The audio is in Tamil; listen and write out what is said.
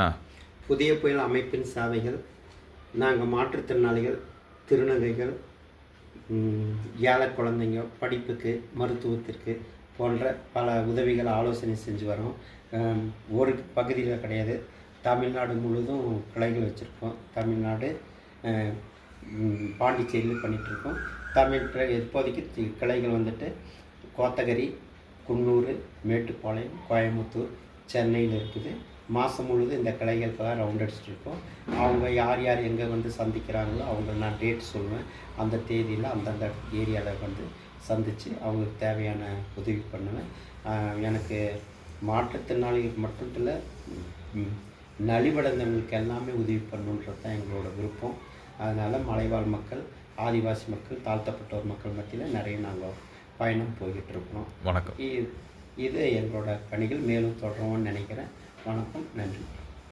ஆ. புதிய புயல் அமைப்பின் சேவைகள், நாங்கள் மாற்றுத்திறனாளிகள், திருநங்கைகள், ஏழை குழந்தைங்க படிப்புக்கு, மருத்துவத்திற்கு போன்ற பல உதவிகள் ஆலோசனை செஞ்சு வரோம். ஒரு பகுதியில் கிடையாது, தமிழ்நாடு முழுவதும் கிளைகள் வச்சுருக்கோம். தமிழ்நாடு, பாண்டிச்சேரியில் பண்ணிகிட்ருக்கோம். இப்போதைக்கு கிளைகள் வந்துட்டு கோத்தகிரி, குன்னூர், மேட்டுப்பாளையம், கோயம்புத்தூர், சென்னையில் இருக்குது. மாதம் முழுவதும் இந்த கிளைகளுக்கெல்லாம் ரவுண்ட் அடிச்சுட்ருக்கோம். அவங்க யார் யார் எங்கே வந்து சந்திக்கிறாங்களோ அவங்க நான் டேட் சொல்லுவேன். அந்த தேதியில் அந்தந்த ஏரியாவில் வந்து சந்தித்து அவங்களுக்கு தேவையான உதவி பண்ணுவேன். எனக்கு மாற்றுத்திறனாளிகளுக்கு மட்டும் இல்லை, நலிவடைந்தவங்களுக்கு எல்லாமே உதவி பண்ணணுன்றது தான் எங்களோட விருப்பம். அதனால் மலைவாழ் மக்கள், ஆதிவாசி மக்கள், தாழ்த்தப்பட்டோர் மக்கள் மத்தியில் நிறைய நாங்கள் பயணம் போய்கிட்டுருக்கோம். வணக்கம். இது எங்களோட பணிகள் மேலும் தொடரும்னு நினைக்கிறேன். வணக்கம், நன்றி.